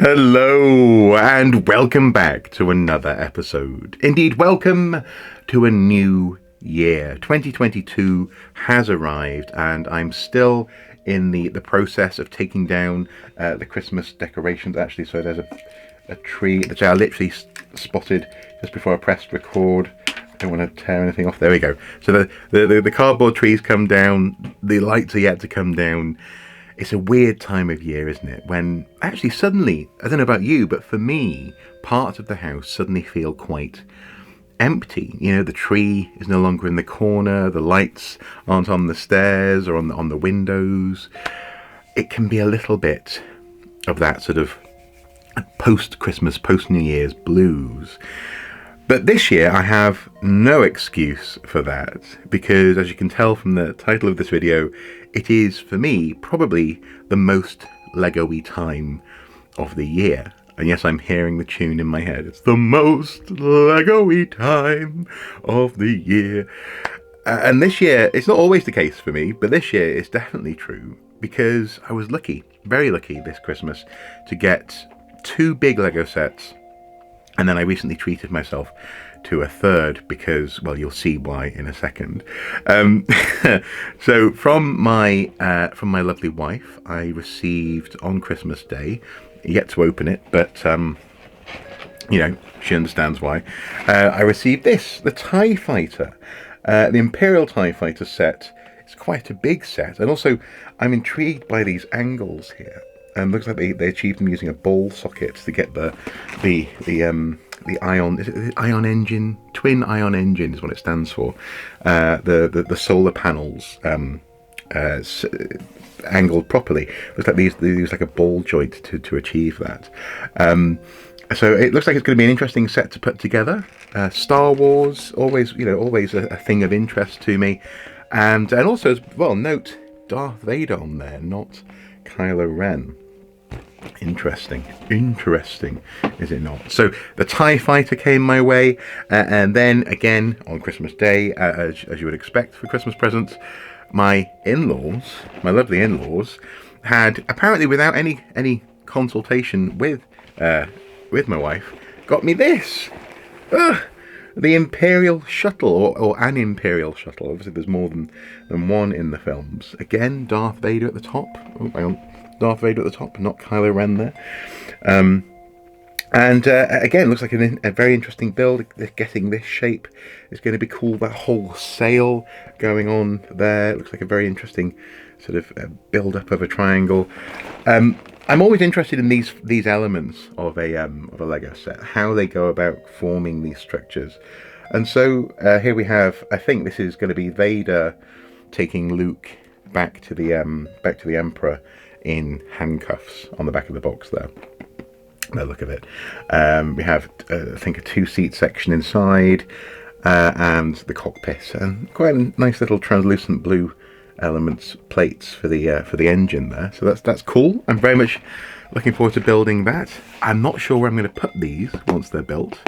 Hello, and welcome back to another episode. Indeed, welcome to a new year. 2022 has arrived, and I'm still in the process of taking down the Christmas decorations. Actually, so there's a tree that I literally spotted just before I pressed record. I don't want to tear anything off. There we go. So the cardboard trees come down. The lights are yet to come down. It's a weird time of year, isn't it? When actually suddenly, I don't know about you, but for me, parts of the house suddenly feel quite empty. You know, the tree is no longer in the corner, the lights aren't on the stairs or on the windows. It can be a little bit of that sort of post-Christmas, post-New Year's blues. But this year I have no excuse for that, because as you can tell from the title of this video, it is, for me, probably the most Lego-y time of the year. And yes, I'm hearing the tune in my head. It's the most Lego-y time of the year. And this year, it's not always the case for me, but this year it's definitely true, because I was lucky, very lucky this Christmas, to get 2 big Lego sets. And then I recently treated myself to a third because, well, you'll see why in a second. So from my lovely wife, I received on Christmas Day, yet to open it, but you know, she understands why. I received this, the TIE Fighter, the Imperial TIE Fighter set. It's quite a big set, and also I'm intrigued by these angles here. Looks like they achieved them using a ball socket to get the ion. Is it the ion engine? Twin ion engine is what it stands for. The solar panels angled properly. Looks like they use like a ball joint to achieve that. So it looks like it's going to be an interesting set to put together. Star Wars, always a thing of interest to me, and also as well, note Darth Vader on there, not Kylo Ren. Interesting, is it not? So the TIE Fighter came my way, and then again on Christmas Day, as you would expect for Christmas presents, my in-laws, my lovely in-laws, had apparently without any consultation with my wife, got me this. The Imperial Shuttle, or an Imperial Shuttle. Obviously there's more than one in the films. Again, Darth Vader at the top. Oh, hang on. Darth Vader at the top, not Kylo Ren there. And again, looks like a very interesting build. Getting this shape is going to be cool. That whole sail going on there looks like a very interesting sort of build-up of a triangle. I'm always interested in these elements of a Lego set, how they go about forming these structures. And so here we have. I think this is going to be Vader taking Luke back to the Emperor in handcuffs on the back of the box there. No look of it. We have I think a 2-seat section inside, and the cockpit, and quite a nice little translucent blue elements plates for the engine there. So that's cool. I'm very much looking forward to building that. I'm not sure where I'm going to put these once they're built.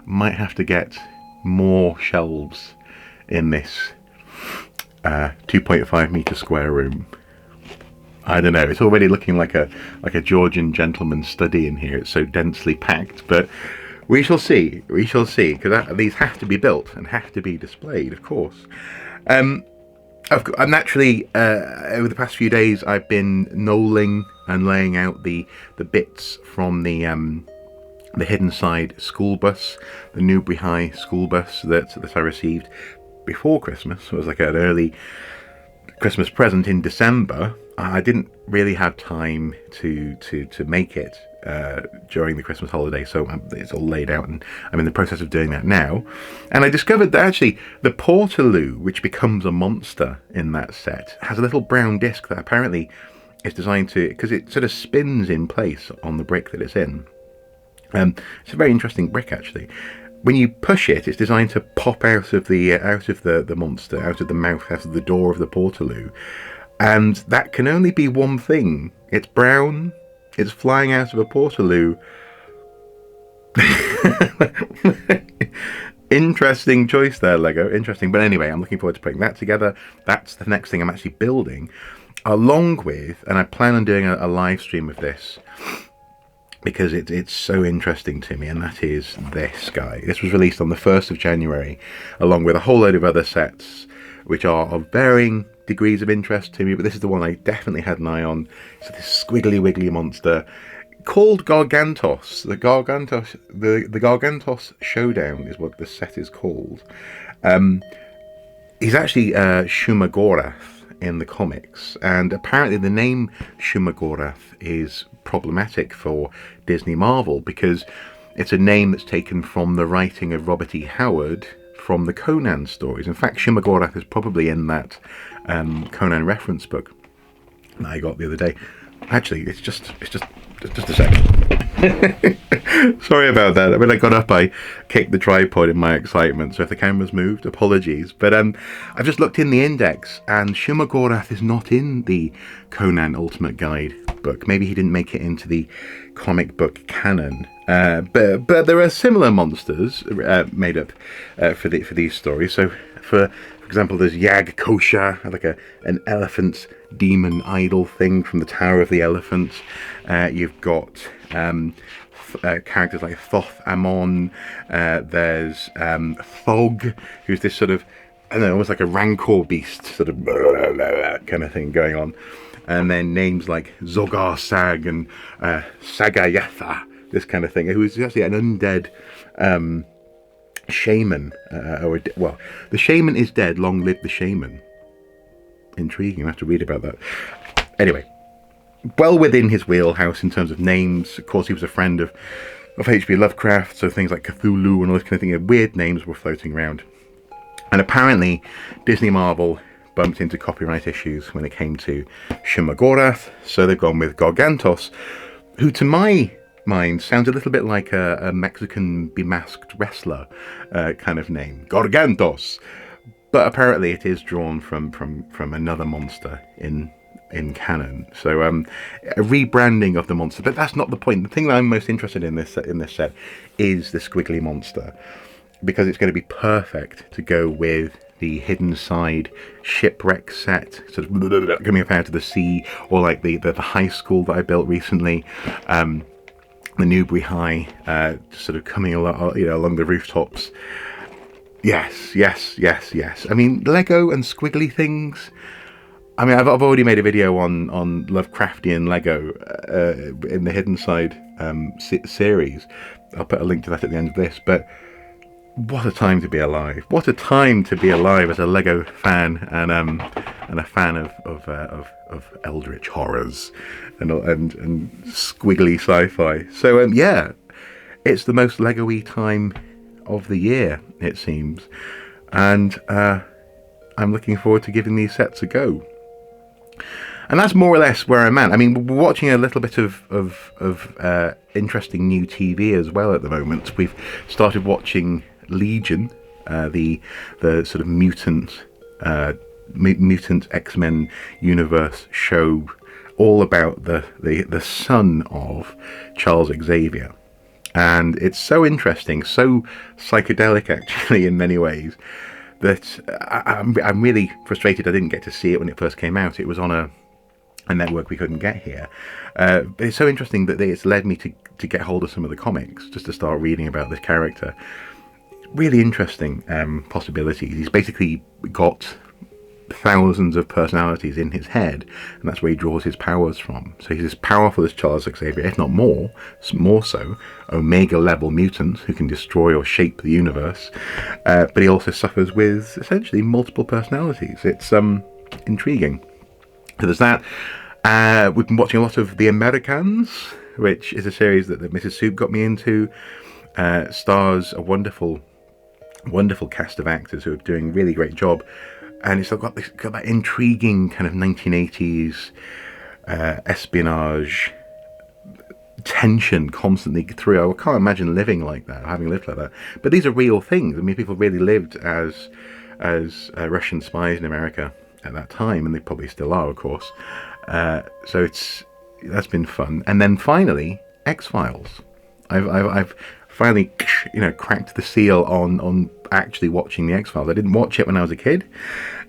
Might have to get more shelves in this 2.5 meter square room. I don't know, it's already looking like a Georgian gentleman's study in here. It's so densely packed, but we shall see, because these have to be built and have to be displayed, of course. Naturally, over the past few days, I've been knolling and laying out the bits from the Hidden Side school bus, the Newbury High school bus that I received before Christmas. It was like an early Christmas present in December. I didn't really have time to make it during the Christmas holiday, so it's all laid out, and I'm in the process of doing that now. And I discovered that actually the Portaloo, which becomes a monster in that set, has a little brown disc that apparently is designed to, because it sort of spins in place on the brick that it's in. It's a very interesting brick actually. When you push it, it's designed to pop out of the monster, out of the mouth, out of the door of the Portaloo. And that can only be one thing. It's brown, it's flying out of a Portaloo. Interesting choice there, Lego. Interesting. But anyway, I'm looking forward to putting that together. That's the next thing I'm actually building. Along with, and I plan on doing a live stream of this, because it's so interesting to me, and that is this guy. This was released on the 1st of January, along with a whole load of other sets, which are of varying degrees of interest to me, but this is the one I definitely had an eye on. So this squiggly wiggly monster called Gargantos. The Gargantos Showdown is what the set is called. He's actually Shumagorath in the comics, and apparently the name Shumagorath is problematic for Disney Marvel because it's a name that's taken from the writing of Robert E. Howard from the Conan stories. In fact, Shumagorath is probably in that Conan reference book that I got the other day. Actually, it's just a second. Sorry about that. When I got up, I kicked the tripod in my excitement, so if the camera's moved, apologies. But I've just looked in the index, and Shumagorath is not in the Conan Ultimate Guide book. Maybe he didn't make it into the comic book canon. But there are similar monsters made up for these stories. So, for example, there's Yag Kosha, like an elephant demon idol thing from the Tower of the Elephants. You've got characters like Thoth Amon. There's Thog, who's this sort of, I don't know, almost like a rancor beast, sort of kind of thing going on. And then names like Zogar Sag and Sagayatha, this kind of thing, who is actually an undead shaman. Well, the shaman is dead, long live the shaman. Intriguing, I have to read about that. Anyway, well within his wheelhouse in terms of names. Of course, he was a friend of H.P. Lovecraft, so things like Cthulhu and all this kind of thing. Weird names were floating around. And apparently, Disney Marvel bumped into copyright issues when it came to Shumagorath, so they've gone with Gargantos, who to my mind sounds a little bit like a Mexican bemasked wrestler kind of name. Gargantos! But apparently it is drawn from another monster in canon. So a rebranding of the monster, but that's not the point. The thing that I'm most interested in this set is the squiggly monster, because it's going to be perfect to go with the Hidden Side shipwreck set, sort of coming up out of the sea, or like the high school that I built recently, the Newbury High, sort of coming along the rooftops. Yes. I mean, Lego and squiggly things. I mean, I've already made a video on Lovecraftian Lego in the Hidden Side series. I'll put a link to that at the end of this. But what a time to be alive! What a time to be alive as a Lego fan and a fan of eldritch horrors and squiggly sci-fi. So yeah, it's the most Lego-y time of the year, it seems, and I'm looking forward to giving these sets a go. And that's more or less where I'm at. I mean, we're watching a little bit of interesting new TV as well at the moment. We've started watching Legion, the sort of mutant X-Men universe show, all about the son of Charles Xavier. And it's so interesting, so psychedelic actually in many ways, that I'm really frustrated I didn't get to see it when it first came out. It was on a network we couldn't get here. But it's so interesting that it's led me to get hold of some of the comics, just to start reading about this character. Really interesting possibilities. He's basically got thousands of personalities in his head, and that's where he draws his powers from. So he's as powerful as Charles Xavier, if not more so, Omega level mutant who can destroy or shape the universe, but he also suffers with essentially multiple personalities. It's intriguing. So there's that. We've been watching a lot of The Americans, which is a series that Mrs. Soup got me into. Stars a wonderful cast of actors who are doing a really great job. And it's got that intriguing kind of 1980s espionage tension constantly through. I can't imagine living like that, having lived like that. But these are real things. I mean, people really lived as Russian spies in America at that time, and they probably still are, of course. So that's been fun. And then finally, X-Files. I've finally, cracked the seal on actually watching the X-Files. I didn't watch it when I was a kid.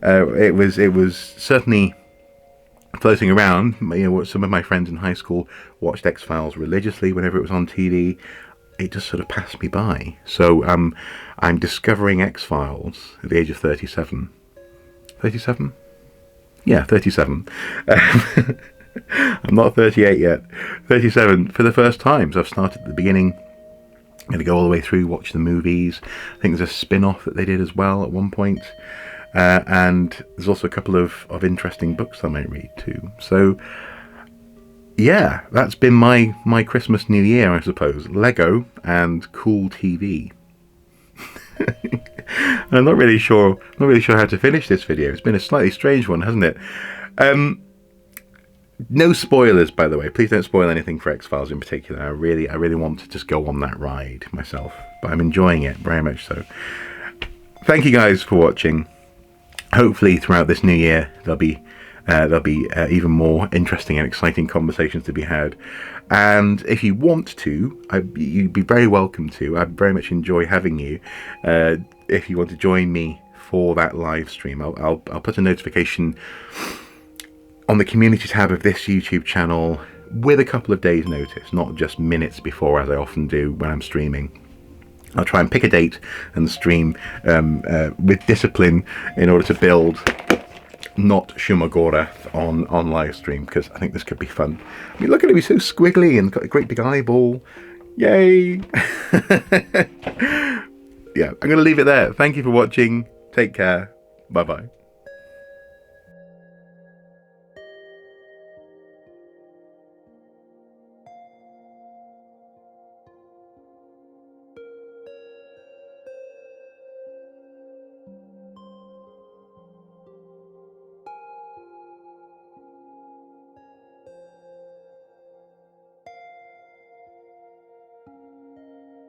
It was certainly floating around. Some of my friends in high school watched X-Files religiously whenever it was on TV. It just sort of passed me by. So I'm discovering X-Files at the age of 37. 37? Yeah, 37. I'm not 38 yet. 37 for the first time. So I've started at the beginning. I'm going to go all the way through, watch the movies. I think there's a spin-off that they did as well at one point. And there's also a couple of interesting books I might read too. So yeah, that's been my Christmas New Year, I suppose. Lego and cool TV. I'm not really sure how to finish this video. It's been a slightly strange one, hasn't it? No spoilers, by the way. Please don't spoil anything for X-Files in particular. I really want to just go on that ride myself, but I'm enjoying it very much so. Thank you guys for watching. Hopefully throughout this new year there'll be even more interesting and exciting conversations to be had. And if you want to, you'd be very welcome to. I'd very much enjoy having you. If you want to join me for that live stream, I'll put a notification on the community tab of this YouTube channel with a couple of days notice, not just minutes before as I often do when I'm streaming. I'll try and pick a date and stream with discipline in order to build not Shumagorath on live stream, because I think this could be fun. I mean, look at him, he's so squiggly and got a great big eyeball. Yay! Yeah, I'm going to leave it there. Thank you for watching. Take care. Bye-bye.